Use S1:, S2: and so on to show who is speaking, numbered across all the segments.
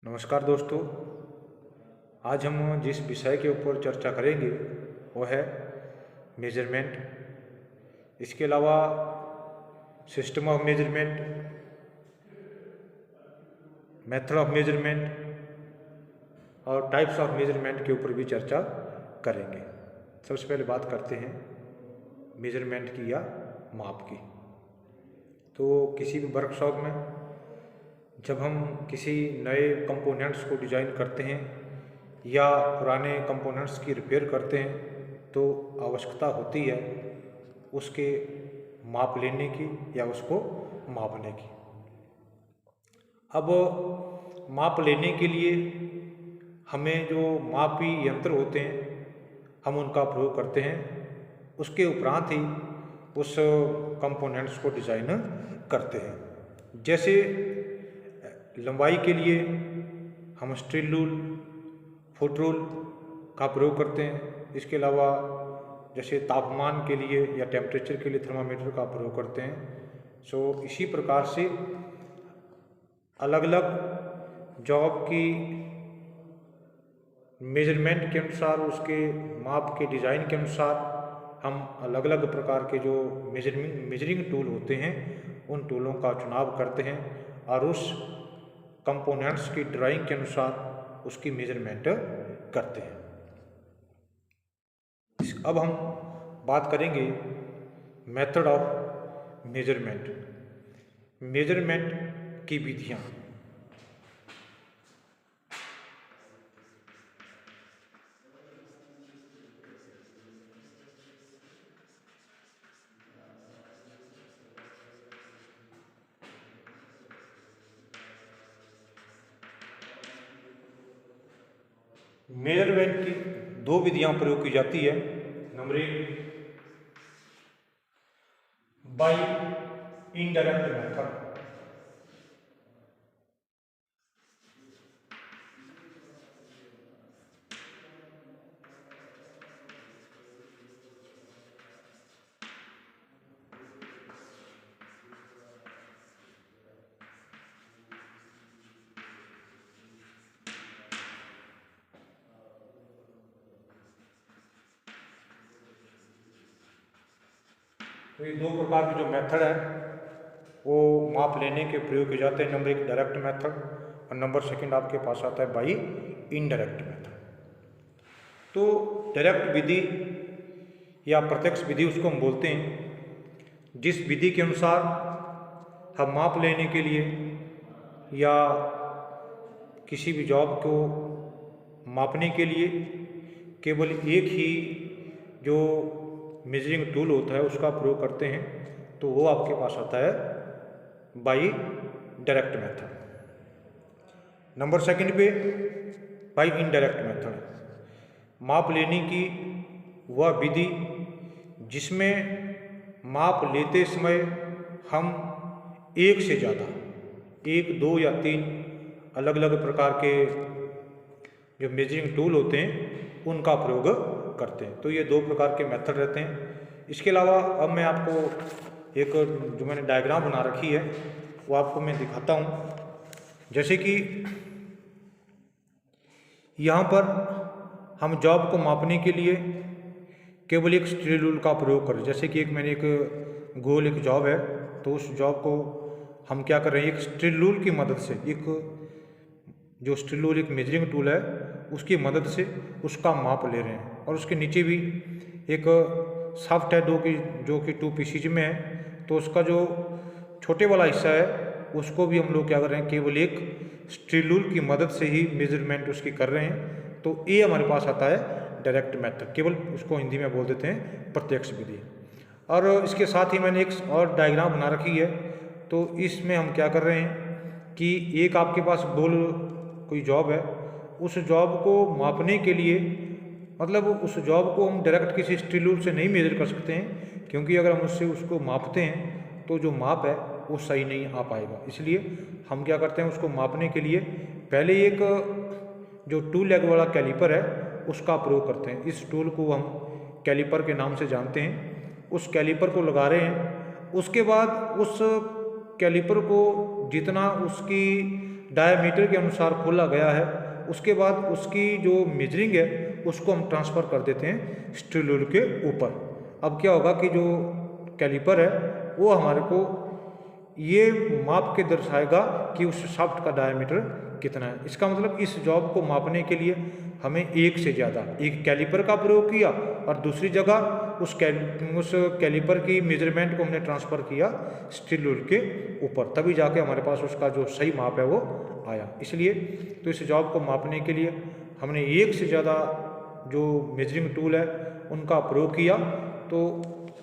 S1: नमस्कार दोस्तों। आज हम जिस विषय के ऊपर चर्चा करेंगे वो है मेजरमेंट। इसके अलावा system of measurement, method of measurement और टाइप्स ऑफ मेजरमेंट के ऊपर भी चर्चा करेंगे। सबसे पहले बात करते हैं मेजरमेंट की या माप की। तो किसी भी वर्कशॉप में जब हम किसी नए कंपोनेंट्स को डिज़ाइन करते हैं या पुराने कंपोनेंट्स की रिपेयर करते हैं तो आवश्यकता होती है उसके माप लेने की या उसको मापने की। अब माप लेने के लिए हमें जो मापी यंत्र होते हैं हम उनका प्रयोग करते हैं। उसके उपरांत ही उस कंपोनेंट्स को डिज़ाइन करते हैं। जैसे लंबाई के लिए हम स्टील रूल, फुट रूल का प्रयोग करते हैं। इसके अलावा जैसे तापमान के लिए या टेम्परेचर के लिए थर्मामीटर का प्रयोग करते हैं। इसी प्रकार से अलग अलग जॉब की मेजरमेंट के अनुसार, उसके माप के डिज़ाइन के अनुसार हम अलग अलग प्रकार के जो मेजरिंग टूल होते हैं उन टूलों का चुनाव करते हैं और उस कंपोनेंट्स की ड्राइंग के अनुसार उसकी मेजरमेंट करते हैं। अब हम बात करेंगे मेथड ऑफ मेजरमेंट की विधियाँ। मेजरमेंट की दो विधियां प्रयोग की जाती है। नंबर एक, बाय इनडायरेक्ट मेथड। तो ये दो प्रकार के जो मेथड है वो माप लेने के प्रयोग किए जाते हैं। नंबर एक डायरेक्ट मेथड और नंबर सेकंड आपके पास आता है बाई इनडायरेक्ट मेथड। तो डायरेक्ट विधि या प्रत्यक्ष विधि उसको हम बोलते हैं। जिस विधि के अनुसार हम माप लेने के लिए या किसी भी जॉब को मापने के लिए केवल एक ही जो मेजरिंग टूल होता है उसका प्रयोग करते हैं तो वो आपके पास आता है by direct method. Number second पे बाई इनडायरेक्ट मेथड, माप लेने की वह विधि जिसमें माप लेते समय हम एक से ज़्यादा, एक, दो या तीन अलग अलग प्रकार के जो मेजरिंग टूल होते हैं उनका प्रयोग करते हैं। तो ये दो प्रकार के मेथड रहते हैं। इसके अलावा अब मैं आपको एक जो मैंने डायग्राम बना रखी है वो आपको मैं दिखाता हूँ। जैसे कि यहाँ पर हम जॉब को मापने के लिए केवल एक स्टील रूल का प्रयोग करें। जैसे कि मैंने एक गोल एक जॉब है तो उस जॉब को हम क्या कर रहे हैं, एक स्टील रूल की मदद से, एक जो स्टील रूल एक मेजरिंग टूल है उसकी मदद से उसका माप ले रहे हैं। और उसके नीचे भी एक शाफ्ट है जो कि 2 पीसीज में है तो उसका जो छोटे वाला हिस्सा है उसको भी हम लोग क्या कर रहे हैं, केवल एक स्टील रूल की मदद से ही मेजरमेंट उसकी कर रहे हैं। तो ये हमारे पास आता है डायरेक्ट मेथड, केवल उसको हिंदी में बोल देते हैं प्रत्यक्ष विधि। और इसके साथ ही मैंने एक और डायग्राम बना रखी है। तो इसमें हम क्या कर रहे हैं कि एक आपके पास गोल कोई जॉब है, उस जॉब को मापने के लिए, मतलब उस जॉब को हम डायरेक्ट किसी स्टील रूल से नहीं मेजर कर सकते हैं क्योंकि अगर हम उससे उसको मापते हैं तो जो माप है वो सही नहीं आ पाएगा। इसलिए हम क्या करते हैं, उसको मापने के लिए पहले एक जो 2 लेग वाला कैलिपर है उसका प्रयोग करते हैं। इस टूल को हम कैलिपर के नाम से जानते हैं। उस कैलिपर को लगा रहे हैं। उसके बाद उस कैलिपर को जितना उसकी डायमीटर के अनुसार खोला गया है, उसके बाद उसकी जो मेजरिंग है उसको हम ट्रांसफ़र कर देते हैं स्टील रूल के ऊपर। अब क्या होगा कि जो कैलिपर है वो हमारे को ये माप के दर्शाएगा कि उस शाफ्ट का डायमीटर कितना है। इसका मतलब इस जॉब को मापने के लिए हमें एक से ज़्यादा, एक कैलिपर का प्रयोग किया और दूसरी जगह उस कैलिपर की मेजरमेंट को हमने ट्रांसफ़र किया स्टील रूल के ऊपर, तभी जाके हमारे पास उसका जो सही माप है वो आया। इसलिए तो इस जॉब को मापने के लिए हमने एक से ज़्यादा जो मेजरिंग टूल है उनका प्रयोग किया। तो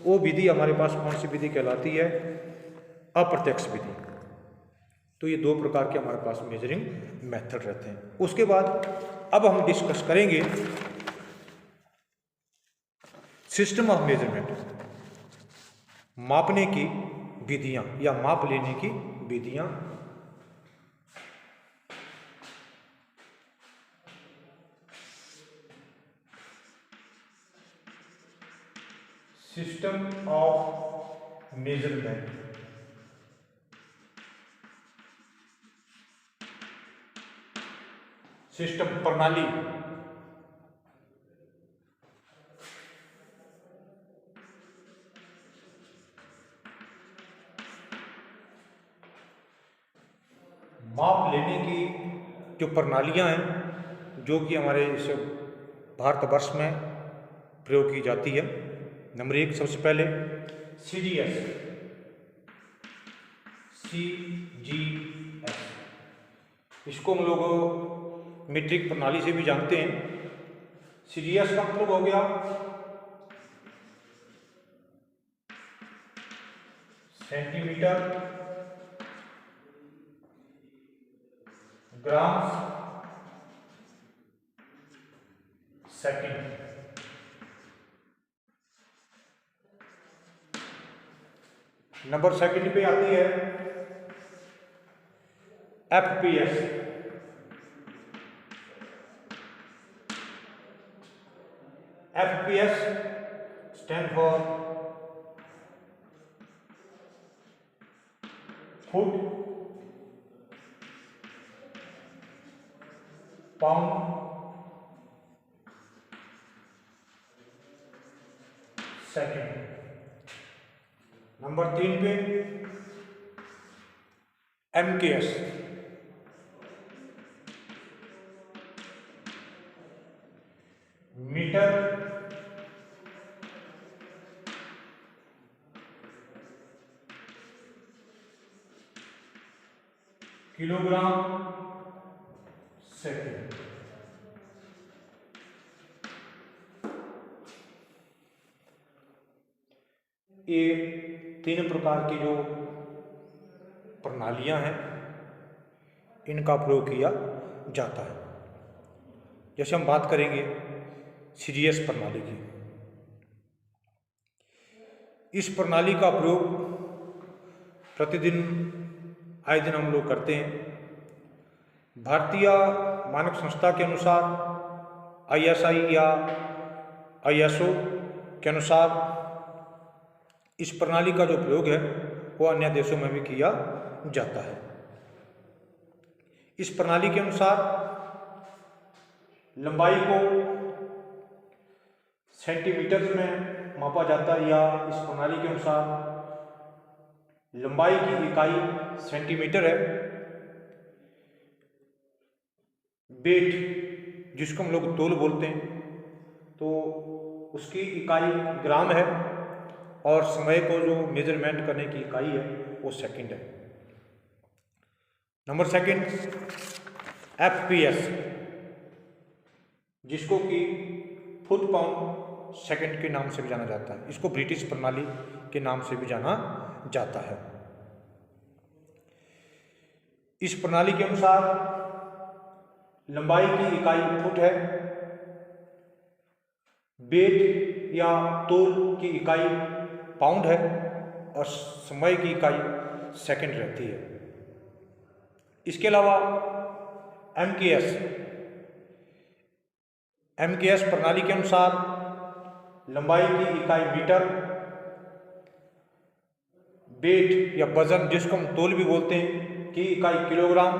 S1: वो विधि हमारे पास कौन सी विधि कहलाती है? अप्रत्यक्ष विधि। तो ये दो प्रकार के हमारे पास मेजरिंग मेथड रहते हैं। उसके बाद अब हम डिस्कस करेंगे सिस्टम ऑफ मेजरमेंट, मापने की विधियां या माप लेने की विधियां। सिस्टम ऑफ मेजरमेंट, सिस्टम प्रणाली, माप लेने की जो प्रणालियां हैं जो कि हमारे इस भारतवर्ष में प्रयोग की जाती है। नंबर एक, सबसे पहले CGS, CGS, इसको हम लोग मीट्रिक प्रणाली से भी जानते हैं। CGS का मतलब हो गया सेंटीमीटर, ग्राम, सेकंड। नंबर सेकंड पे आती है FPS, FPS stand for foot pound second. Number 3 पे MKS, मीटर, किलोग्राम, सेकंड। ये तीन प्रकार की जो प्रणालियां हैं इनका प्रयोग किया जाता है। जैसे हम बात करेंगे CGS प्रणाली की, इस प्रणाली का प्रयोग प्रतिदिन आए दिन हम लोग करते हैं। भारतीय मानक संस्था के अनुसार ISI या ISO के अनुसार इस प्रणाली का जो प्रयोग है वो अन्य देशों में भी किया जाता है। इस प्रणाली के अनुसार लंबाई को सेंटीमीटर में मापा जाता है, या इस प्रणाली के अनुसार लंबाई की इकाई सेंटीमीटर है। वेट जिसको हम लोग तोल बोलते हैं तो उसकी इकाई ग्राम है, और समय को जो मेजरमेंट करने की इकाई है वो सेकंड है। नंबर सेकंड FPS, जिसको कि फुट पाउंड सेकंड के नाम से भी जाना जाता है। इसको ब्रिटिश प्रणाली के नाम से भी जाना जाता है। इस प्रणाली के अनुसार लंबाई की इकाई फुट है, वेट या तोल की इकाई पाउंड है, और समय की इकाई सेकंड रहती है। इसके अलावा MKS प्रणाली के अनुसार लंबाई की इकाई मीटर, वेट या वजन जिसको हम तोल भी बोलते हैं की इकाई किलोग्राम,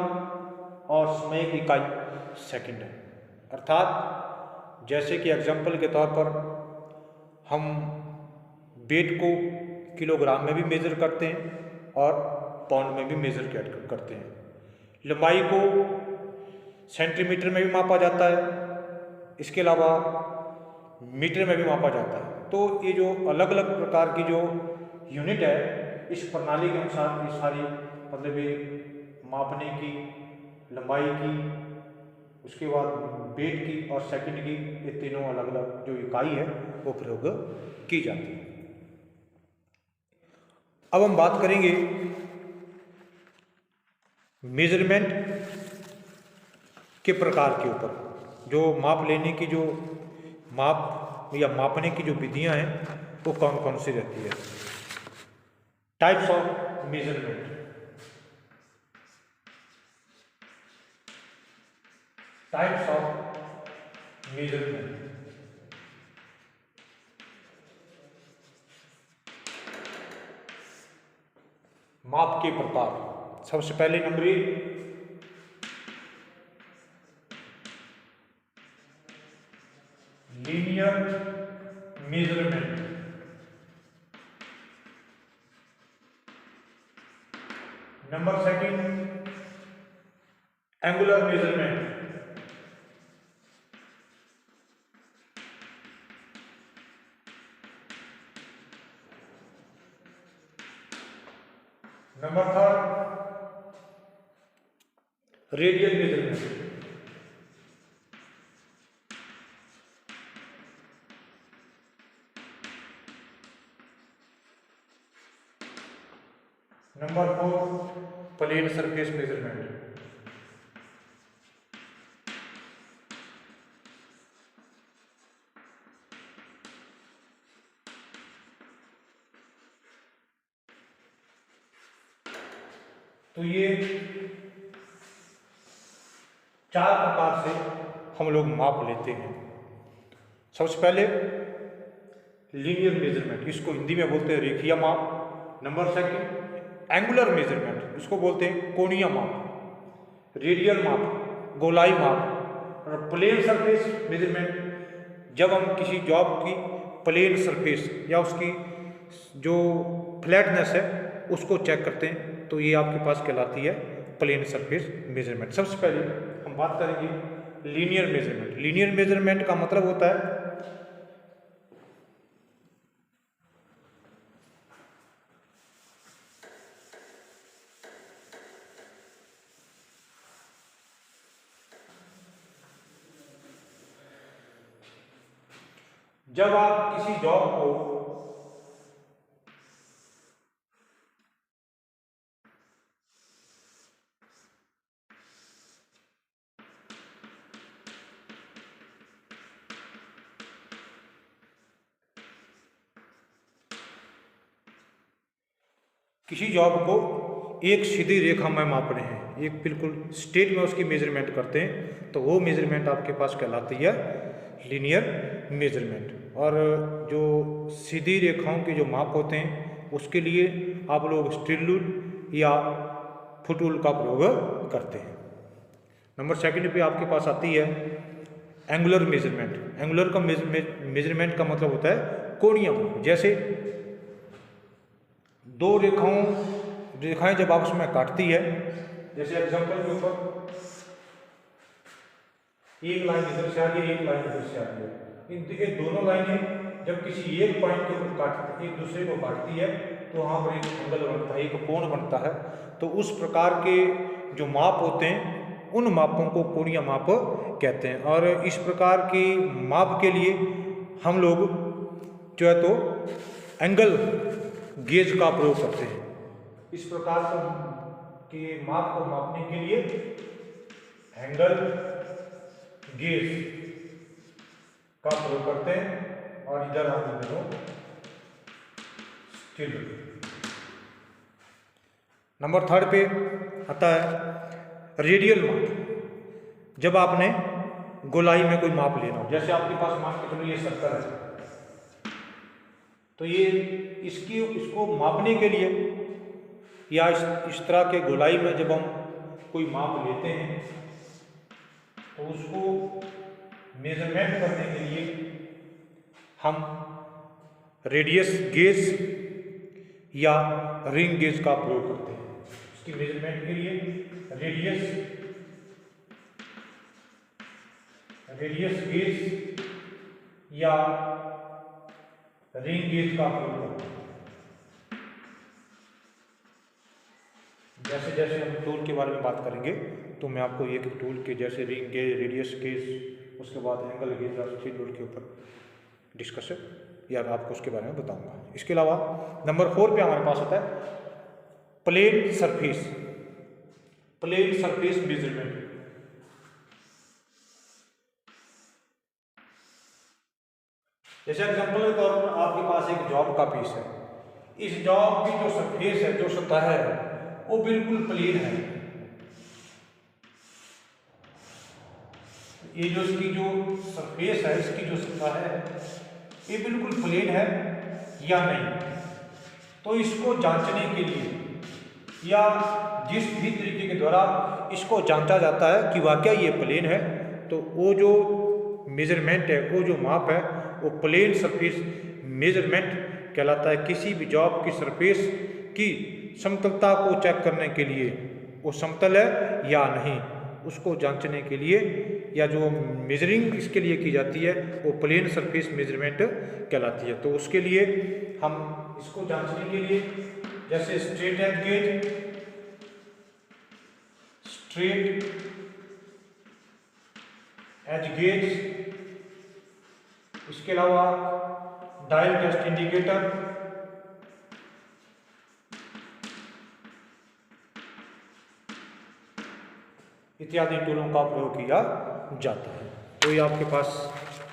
S1: और समय की इकाई सेकंड है। अर्थात जैसे कि एग्जाम्पल के तौर पर हम वेट को किलोग्राम में भी मेज़र करते हैं और पाउंड में भी मेज़र करते हैं। लंबाई को सेंटीमीटर में भी मापा जाता है, इसके अलावा मीटर में भी मापा जाता है। तो ये जो अलग अलग प्रकार की जो यूनिट है, इस प्रणाली के अनुसार ये सारी मतलब ये मापने की, लंबाई की, उसके बाद वेट की और सेकंड की, ये तीनों अलग अलग जो इकाई है वो प्रयोग की जाती है। अब हम बात करेंगे मेजरमेंट के प्रकार के ऊपर। जो माप लेने की जो माप या मापने की जो विधियां हैं वो कौन कौन सी रहती है। Types of measurement. Types of measurement. माप के प्रकार। सबसे पहले number 1 linear measurement. Number 2 angular measurement. Number 3 radial measurement. Number 4 plane surface measurement. तो ये 4 प्रकार से हम लोग माप लेते हैं। सबसे पहले लीनियर मेजरमेंट, इसको हिंदी में बोलते हैं रेखीय माप। नंबर 2 एंगुलर मेजरमेंट, इसको बोलते हैं कोणीय माप। रेडियल माप, गोलाई माप। और प्लेन सरफेस मेजरमेंट, जब हम किसी जॉब की प्लेन सरफेस या उसकी जो फ्लैटनेस है उसको चेक करते हैं, तो ये आपके पास कहलाती है प्लेन सरफेस मेजरमेंट। सबसे पहले हम बात करेंगे लीनियर मेजरमेंट। लीनियर मेजरमेंट का मतलब होता है जब आप किसी जॉब को एक सीधी रेखा में माप रहे हैं, एक बिल्कुल स्ट्रेट में उसकी मेजरमेंट करते हैं, तो वो मेजरमेंट आपके पास कहलाती है लीनियर मेजरमेंट। और जो सीधी रेखाओं के जो माप होते हैं उसके लिए आप लोग स्टील रूल या फुट रूल का प्रयोग करते हैं। नंबर 2 पे आपके पास आती है एंगुलर मेजरमेंट। एंगुलर का मेजरमेंट का मतलब होता है कोणीय माप। जैसे दो रेखाएं जब आपस में काटती है, जैसे एग्जांपल के ऊपर एक लाइन इधर से आ रही है, एक लाइन इधर से आ रही है, ये दोनों लाइनें जब किसी एक पॉइंट के ऊपर एक दूसरे को काटती है तो वहाँ पर एक एंगल बनता है, एक कोण बनता है। तो उस प्रकार के जो माप होते हैं उन मापों को कोणीय माप कहते हैं। और इस प्रकार की माप के लिए हम लोग जो है तो एंगल गेज का प्रयोग करते हैं। इस प्रकार के माप को मापने के लिए एंगल गेज का प्रयोग करते हैं। और इधर आप दोनों स्टील। नंबर 3 पे आता है रेडियल माप। जब आपने गोलाई में कोई माप लेना हो, जैसे आपके पास मान के चलो ये सर्कल है, तो ये इसको मापने के लिए या इस तरह के गोलाई में जब हम कोई माप लेते हैं तो उसको मेजरमेंट करने के लिए हम रेडियस गेज या रिंग गेज का प्रयोग करते हैं। इसकी मेजरमेंट के लिए रेडियस गेज या रिंग गेज का प्रयोग करते हैं। जैसे जैसे हम टूल के बारे में बात करेंगे तो मैं आपको एक टूल के जैसे रिंग गेज, रेडियस गेज, उसके बाद एंगल गेज और स्टील टूल के ऊपर डिस्कस या आपको उसके बारे में बताऊंगा। इसके अलावा नंबर 4 पे हमारे पास होता है प्लेन सरफेस मेजरमेंट। जैसे एग्जांपल के तौर पर आपके पास एक जॉब का पीस है, इस जॉब की जो सरफेस है, जो सतह है, वो बिल्कुल प्लेन है। ये जो इसकी जो सरफेस है, इसकी जो सतह है, ये बिल्कुल प्लेन है या नहीं। तो इसको जांचने के लिए या जिस भी तरीके के द्वारा इसको जांचा जाता है कि वाकई ये प्लेन है, तो वो जो मेजरमेंट है, वो जो माप है, वो प्लेन सरफेस मेजरमेंट कहलाता है। किसी भी जॉब की सरफेस की समतलता को चेक करने के लिए वो समतल है या नहीं, उसको जांचने के लिए या जो मेजरिंग इसके लिए की जाती है वो प्लेन सरफेस मेजरमेंट कहलाती है। तो उसके लिए हम इसको जांचने के लिए जैसे स्ट्रेट एज गेज, इसके अलावा डायल टेस्ट इंडिकेटर, इत्यादि टूलों का प्रयोग किया जाता है। तो ये आपके पास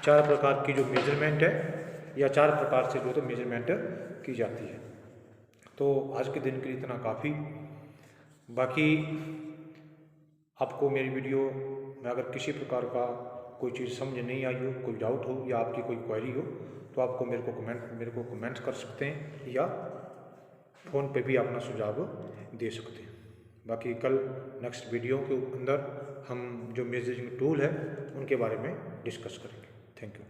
S1: 4 प्रकार की जो मेजरमेंट है या 4 प्रकार से जो तो मेजरमेंट की जाती है। तो आज के दिन के लिए इतना काफ़ी। बाकी आपको मेरी वीडियो में अगर किसी प्रकार का कोई चीज़ समझ नहीं आई हो, कोई डाउट हो या आपकी कोई क्वेरी हो, तो आपको मेरे को कमेंट्स कर सकते हैं या फ़ोन पे भी अपना सुझाव दे सकते हैं। बाकी कल नेक्स्ट वीडियो के अंदर हम जो मेजरिंग टूल है उनके बारे में डिस्कस करेंगे। Thank you.